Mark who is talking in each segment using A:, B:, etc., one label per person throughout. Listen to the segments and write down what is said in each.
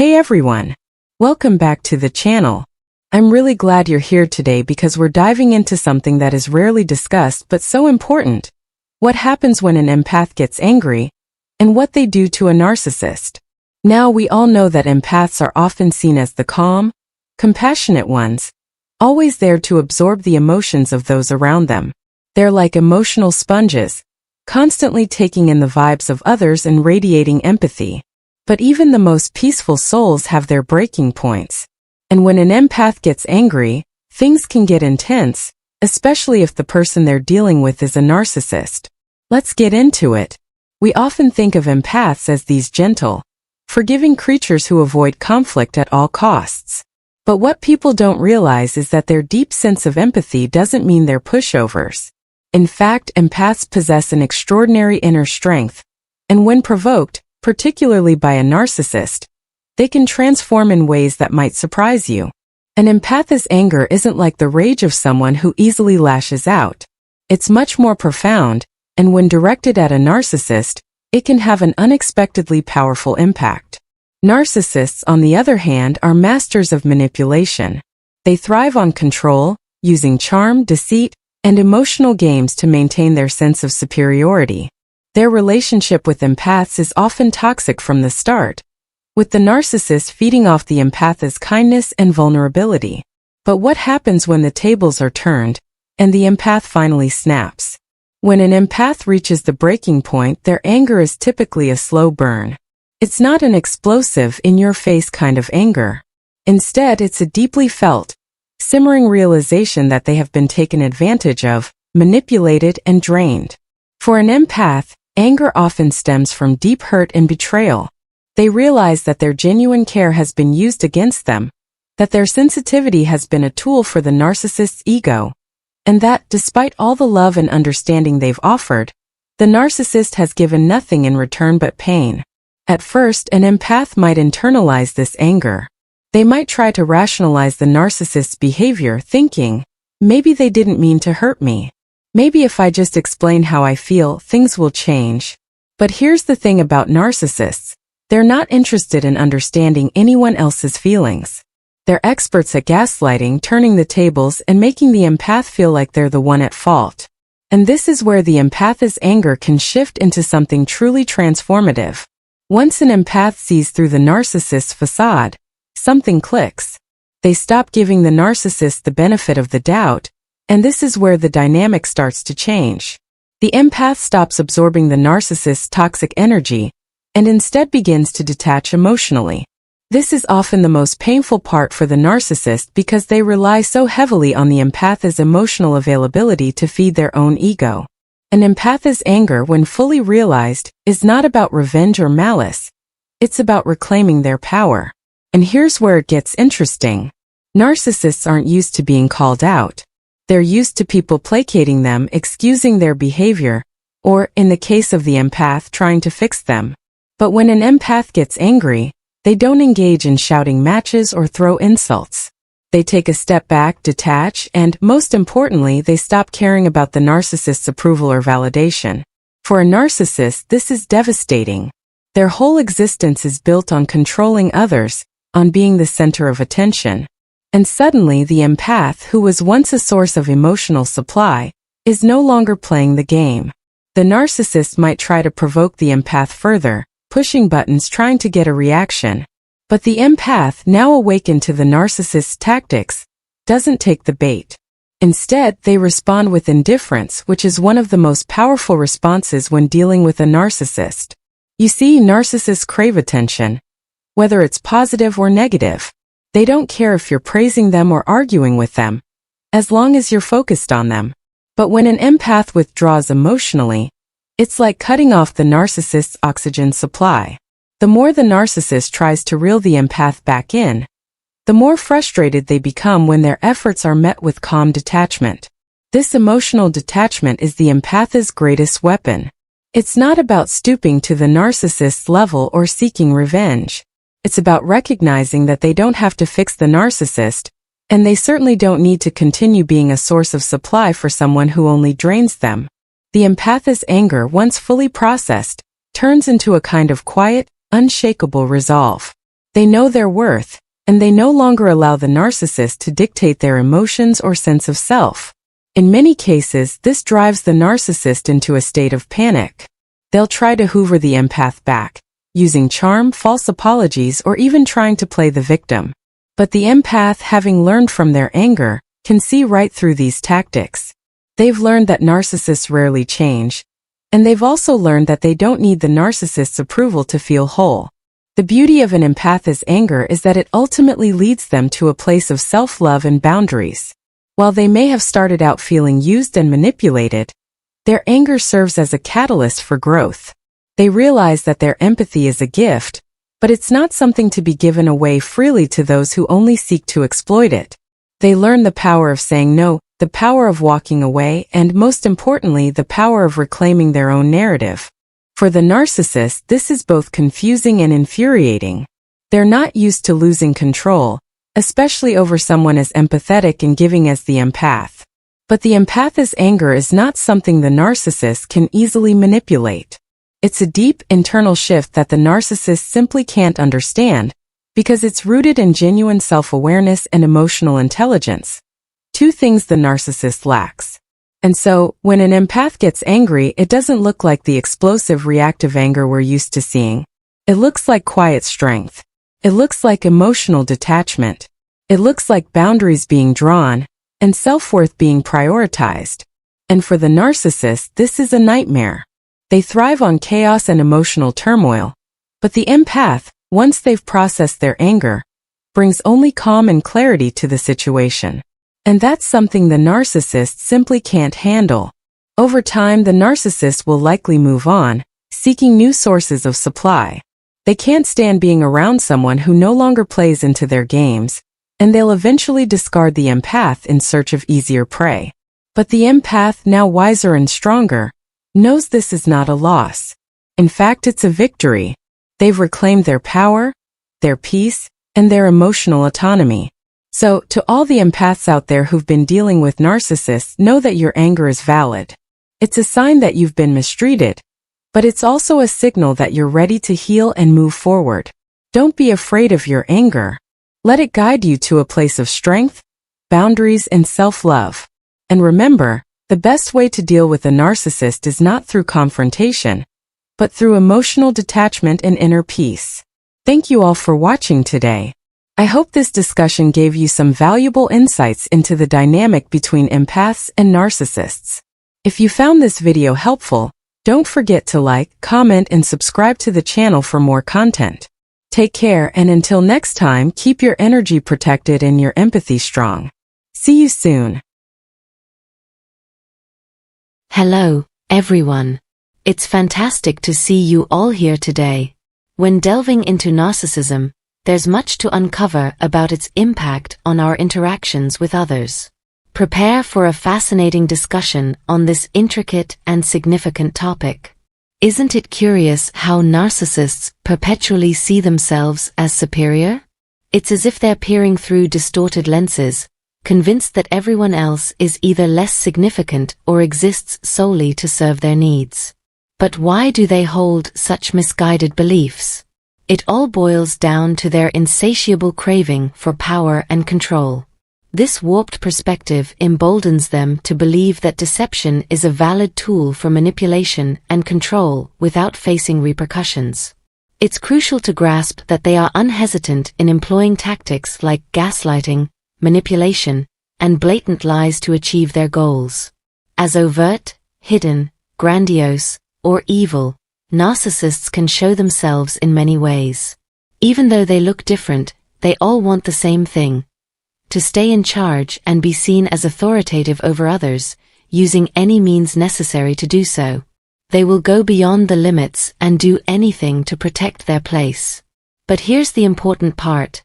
A: Hey everyone! Welcome back to the channel. I'm really glad you're here today because we're diving into something that is rarely discussed but so important. What happens when an empath gets angry, and what they do to a narcissist. Now we all know that empaths are often seen as the calm, compassionate ones, always there to absorb the emotions of those around them. They're like emotional sponges, constantly taking in the vibes of others and radiating empathy. But even the most peaceful souls have their breaking points. And when an empath gets angry, things can get intense, especially if the person they're dealing with is a narcissist. Let's get into it. We often think of empaths as these gentle, forgiving creatures who avoid conflict at all costs. But what people don't realize is that their deep sense of empathy doesn't mean they're pushovers. In fact, empaths possess an extraordinary inner strength, and when provoked, particularly by a narcissist, they can transform in ways that might surprise you. An empath's anger isn't like the rage of someone who easily lashes out. It's much more profound, and when directed at a narcissist, it can have an unexpectedly powerful impact. Narcissists, on the other hand, are masters of manipulation. They thrive on control, using charm, deceit, and emotional games to maintain their sense of superiority. Their relationship with empaths is often toxic from the start, with the narcissist feeding off the empath's kindness and vulnerability. But what happens when the tables are turned, and the empath finally snaps? When an empath reaches the breaking point, their anger is typically a slow burn. It's not an explosive, in-your-face kind of anger. Instead, it's a deeply felt, simmering realization that they have been taken advantage of, manipulated, and drained. For an empath, anger often stems from deep hurt and betrayal. They realize that their genuine care has been used against them, that their sensitivity has been a tool for the narcissist's ego, and that, despite all the love and understanding they've offered, the narcissist has given nothing in return but pain. At first, an empath might internalize this anger. They might try to rationalize the narcissist's behavior, thinking, maybe they didn't mean to hurt me. Maybe if I just explain how I feel, things will change. But here's the thing about narcissists. They're not interested in understanding anyone else's feelings. They're experts at gaslighting, turning the tables, and making the empath feel like they're the one at fault. And this is where the empath's anger can shift into something truly transformative. Once an empath sees through the narcissist's facade, something clicks. They stop giving the narcissist the benefit of the doubt, and this is where the dynamic starts to change. The empath stops absorbing the narcissist's toxic energy, and instead begins to detach emotionally. This is often the most painful part for the narcissist because they rely so heavily on the empath's emotional availability to feed their own ego. An empath's anger, when fully realized, is not about revenge or malice. It's about reclaiming their power. And here's where it gets interesting. Narcissists aren't used to being called out. They're used to people placating them, excusing their behavior, or, in the case of the empath, trying to fix them. But when an empath gets angry, they don't engage in shouting matches or throw insults. They take a step back, detach, and, most importantly, they stop caring about the narcissist's approval or validation. For a narcissist, this is devastating. Their whole existence is built on controlling others, on being the center of attention. And suddenly the empath, who was once a source of emotional supply, is no longer playing the game. The narcissist might try to provoke the empath further, pushing buttons trying to get a reaction. But the empath, now awakened to the narcissist's tactics, doesn't take the bait. Instead, they respond with indifference, which is one of the most powerful responses when dealing with a narcissist. You see, narcissists crave attention, whether it's positive or negative. They don't care if you're praising them or arguing with them, as long as you're focused on them. But when an empath withdraws emotionally, it's like cutting off the narcissist's oxygen supply. The more the narcissist tries to reel the empath back in, the more frustrated they become when their efforts are met with calm detachment. This emotional detachment is the empath's greatest weapon. It's not about stooping to the narcissist's level or seeking revenge. It's about recognizing that they don't have to fix the narcissist, and they certainly don't need to continue being a source of supply for someone who only drains them. The empath's anger, once fully processed, turns into a kind of quiet, unshakable resolve. They know their worth, and they no longer allow the narcissist to dictate their emotions or sense of self. In many cases, this drives the narcissist into a state of panic. They'll try to hoover the empath back, using charm, false apologies, or even trying to play the victim. But the empath, having learned from their anger, can see right through these tactics. They've learned that narcissists rarely change, and they've also learned that they don't need the narcissist's approval to feel whole. The beauty of an empath's anger is that it ultimately leads them to a place of self-love and boundaries. While they may have started out feeling used and manipulated, their anger serves as a catalyst for growth. They realize that their empathy is a gift, but it's not something to be given away freely to those who only seek to exploit it. They learn the power of saying no, the power of walking away, and most importantly, the power of reclaiming their own narrative. For the narcissist, this is both confusing and infuriating. They're not used to losing control, especially over someone as empathetic and giving as the empath. But the empath's anger is not something the narcissist can easily manipulate. It's a deep, internal shift that the narcissist simply can't understand, because it's rooted in genuine self-awareness and emotional intelligence. Two things the narcissist lacks. And so, when an empath gets angry, it doesn't look like the explosive reactive anger we're used to seeing. It looks like quiet strength. It looks like emotional detachment. It looks like boundaries being drawn, and self-worth being prioritized. And for the narcissist, this is a nightmare. They thrive on chaos and emotional turmoil. But the empath, once they've processed their anger, brings only calm and clarity to the situation. And that's something the narcissist simply can't handle. Over time, the narcissist will likely move on, seeking new sources of supply. They can't stand being around someone who no longer plays into their games, and they'll eventually discard the empath in search of easier prey. But the empath, now wiser and stronger, knows this is not a loss. In fact, it's a victory. They've reclaimed their power, their peace, and their emotional autonomy. So, to all the empaths out there who've been dealing with narcissists, know that your anger is valid. It's a sign that you've been mistreated, but it's also a signal that you're ready to heal and move forward. Don't be afraid of your anger. Let it guide you to a place of strength, boundaries, and self-love. And remember, the best way to deal with a narcissist is not through confrontation, but through emotional detachment and inner peace. Thank you all for watching today. I hope this discussion gave you some valuable insights into the dynamic between empaths and narcissists. If you found this video helpful, don't forget to like, comment, and subscribe to the channel for more content. Take care, and until next time, keep your energy protected and your empathy strong. See you soon.
B: Hello, everyone. It's fantastic to see you all here today. When delving into narcissism, there's much to uncover about its impact on our interactions with others. Prepare for a fascinating discussion on this intricate and significant topic. Isn't it curious how narcissists perpetually see themselves as superior? It's as if they're peering through distorted lenses, convinced that everyone else is either less significant or exists solely to serve their needs. But why do they hold such misguided beliefs? It all boils down to their insatiable craving for power and control. This warped perspective emboldens them to believe that deception is a valid tool for manipulation and control without facing repercussions. It's crucial to grasp that they are unhesitant in employing tactics like gaslighting, manipulation, and blatant lies to achieve their goals. As overt, hidden, grandiose, or evil, narcissists can show themselves in many ways. Even though they look different, they all want the same thing: to stay in charge and be seen as authoritative over others, using any means necessary to do so. They will go beyond the limits and do anything to protect their place. But here's the important part.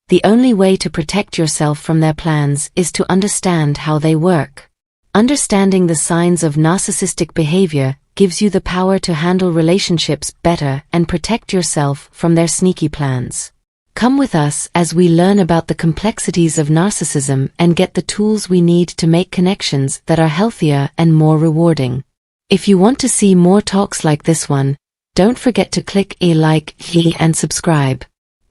B: The only way to protect yourself from their plans is to understand how they work. Understanding the signs of narcissistic behavior gives you the power to handle relationships better and protect yourself from their sneaky plans. Come with us as we learn about the complexities of narcissism and get the tools we need to make connections that are healthier and more rewarding. If you want to see more talks like this one, don't forget to click a like and subscribe.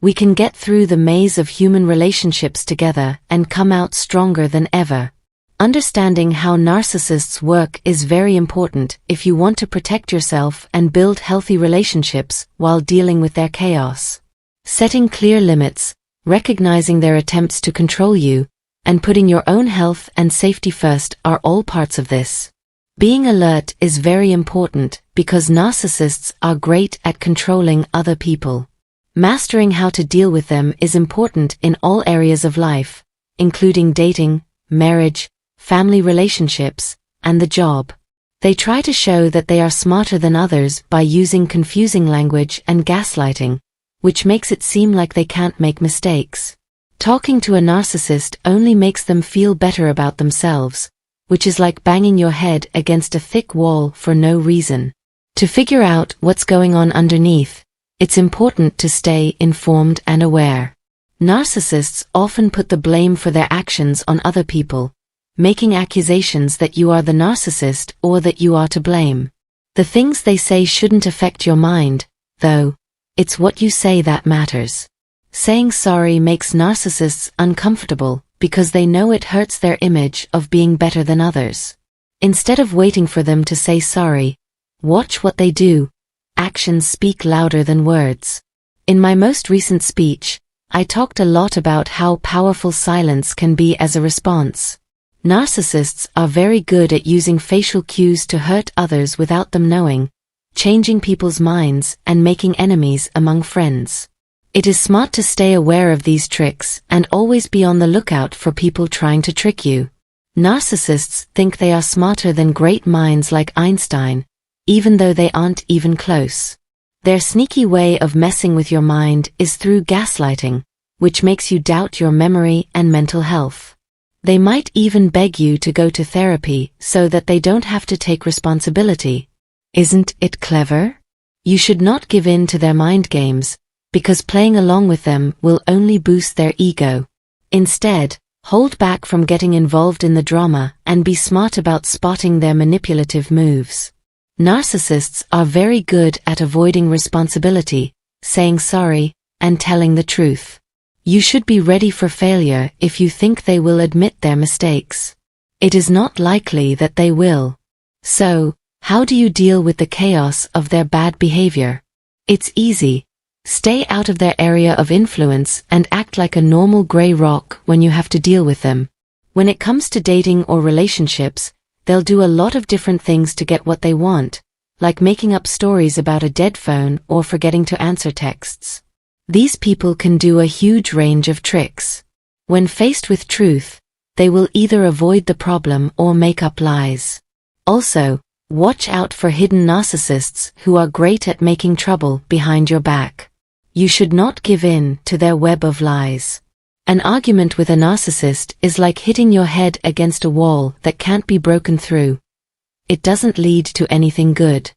B: We can get through the maze of human relationships together and come out stronger than ever. Understanding how narcissists work is very important if you want to protect yourself and build healthy relationships while dealing with their chaos. Setting clear limits, recognizing their attempts to control you, and putting your own health and safety first are all parts of this. Being alert is very important because narcissists are great at controlling other people. Mastering how to deal with them is important in all areas of life, including dating, marriage, family relationships, and the job. They try to show that they are smarter than others by using confusing language and gaslighting, which makes it seem like they can't make mistakes. Talking to a narcissist only makes them feel better about themselves, which is like banging your head against a thick wall for no reason. To figure out what's going on underneath, it's important to stay informed and aware. Narcissists often put the blame for their actions on other people, making accusations that you are the narcissist or that you are to blame. The things they say shouldn't affect your mind, though. It's what you say that matters. Saying sorry makes narcissists uncomfortable because they know it hurts their image of being better than others. Instead of waiting for them to say sorry, watch what they do. Actions speak louder than words. In my most recent speech, I talked a lot about how powerful silence can be as a response. Narcissists are very good at using facial cues to hurt others without them knowing, changing people's minds and making enemies among friends. It is smart to stay aware of these tricks and always be on the lookout for people trying to trick you. Narcissists think they are smarter than great minds like Einstein, even though they aren't even close. Their sneaky way of messing with your mind is through gaslighting, which makes you doubt your memory and mental health. They might even beg you to go to therapy so that they don't have to take responsibility. Isn't it clever? You should not give in to their mind games, because playing along with them will only boost their ego. Instead, hold back from getting involved in the drama and be smart about spotting their manipulative moves. Narcissists are very good at avoiding responsibility, saying sorry, and telling the truth. You should be ready for failure if you think they will admit their mistakes. It is not likely that they will. So, how do you deal with the chaos of their bad behavior? It's easy. Stay out of their area of influence and act like a normal gray rock when you have to deal with them. When it comes to dating or relationships, they'll do a lot of different things to get what they want, like making up stories about a dead phone or forgetting to answer texts. These people can do a huge range of tricks. When faced with truth, they will either avoid the problem or make up lies. Also, watch out for hidden narcissists who are great at making trouble behind your back. You should not give in to their web of lies. An argument with a narcissist is like hitting your head against a wall that can't be broken through. It doesn't lead to anything good.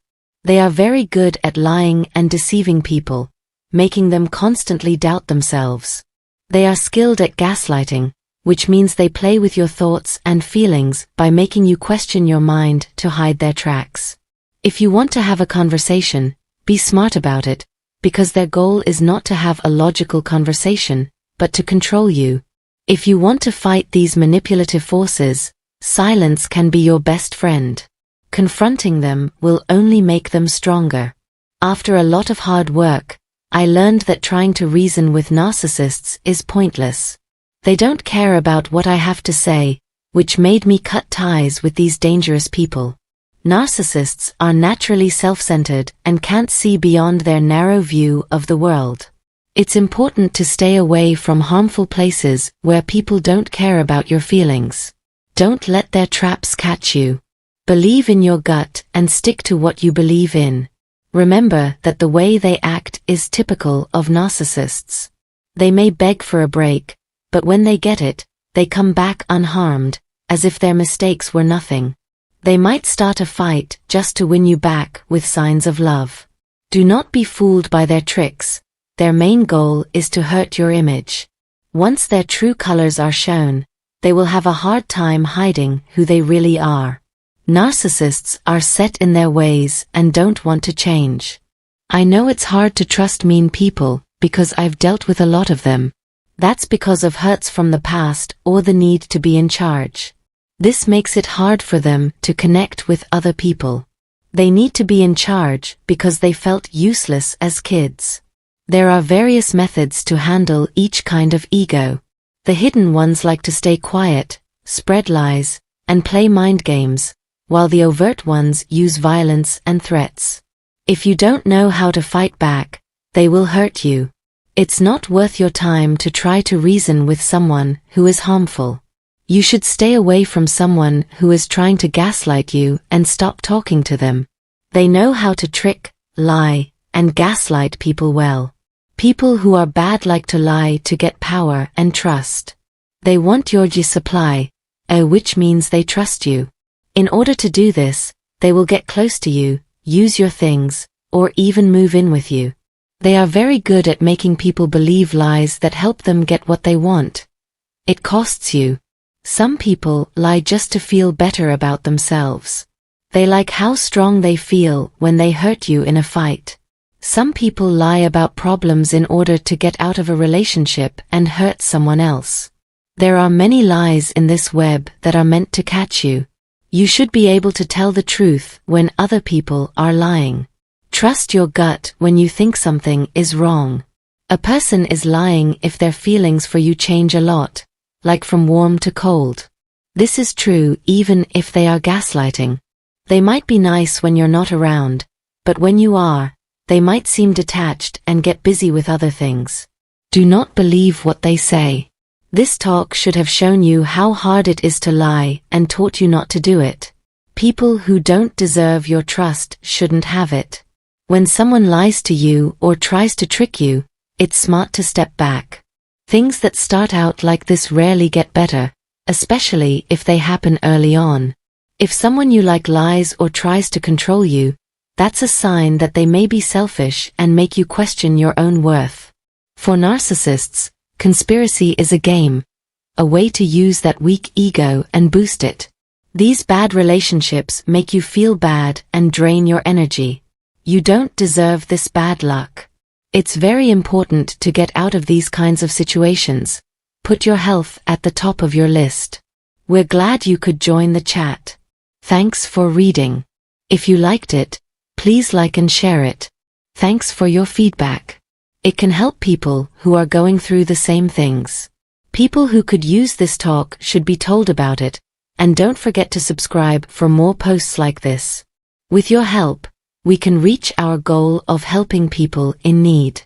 B: They are very good at lying and deceiving people, making them constantly doubt themselves. They are skilled at gaslighting, which means they play with your thoughts and feelings by making you question your mind to hide their tracks. If you want to have a conversation, be smart about it, because their goal is not to have a logical conversation, but to control you. If you want to fight these manipulative forces, silence can be your best friend. Confronting them will only make them stronger. After a lot of hard work, I learned that trying to reason with narcissists is pointless. They don't care about what I have to say, which made me cut ties with these dangerous people. Narcissists are naturally self-centered and can't see beyond their narrow view of the world. It's important to stay away from harmful places where people don't care about your feelings. Don't let their traps catch you. Believe in your gut and stick to what you believe in. Remember that the way they act is typical of narcissists. They may beg for a break, but when they get it, they come back unharmed, as if their mistakes were nothing. They might start a fight just to win you back with signs of love. Do not be fooled by their tricks. Their main goal is to hurt your image. Once their true colors are shown, they will have a hard time hiding who they really are. Narcissists are set in their ways and don't want to change. I know it's hard to trust mean people because I've dealt with a lot of them. That's because of hurts from the past or the need to be in charge. This makes it hard for them to connect with other people. They need to be in charge because they felt useless as kids. There are various methods to handle each kind of ego. The hidden ones like to stay quiet, spread lies, and play mind games, while the overt ones use violence and threats. If you don't know how to fight back, they will hurt you. It's not worth your time to try to reason with someone who is harmful. You should stay away from someone who is trying to gaslight you and stop talking to them. They know how to trick, lie, and gaslight people well. People who are bad like to lie to get power and trust. They want your supply, which means they trust you. In order to do this, they will get close to you, use your things, or even move in with you. They are very good at making people believe lies that help them get what they want. It costs you. Some people lie just to feel better about themselves. They like how strong they feel when they hurt you in a fight. Some people lie about problems in order to get out of a relationship and hurt someone else. There are many lies in this web that are meant to catch you. You should be able to tell the truth when other people are lying. Trust your gut when you think something is wrong. A person is lying if their feelings for you change a lot, like from warm to cold. This is true even if they are gaslighting. They might be nice when you're not around, but when you are, they might seem detached and get busy with other things. Do not believe what they say. This talk should have shown you how hard it is to lie and taught you not to do it. People who don't deserve your trust shouldn't have it. When someone lies to you or tries to trick you, it's smart to step back. Things that start out like this rarely get better, especially if they happen early on. If someone you like lies or tries to control you, that's a sign that they may be selfish and make you question your own worth. For narcissists, conspiracy is a game, a way to use that weak ego and boost it. These bad relationships make you feel bad and drain your energy. You don't deserve this bad luck. It's very important to get out of these kinds of situations. Put your health at the top of your list. We're glad you could join the chat. Thanks for reading. If you liked it, please like and share it. Thanks for your feedback. It can help people who are going through the same things. People who could use this talk should be told about it, and don't forget to subscribe for more posts like this. With your help, we can reach our goal of helping people in need.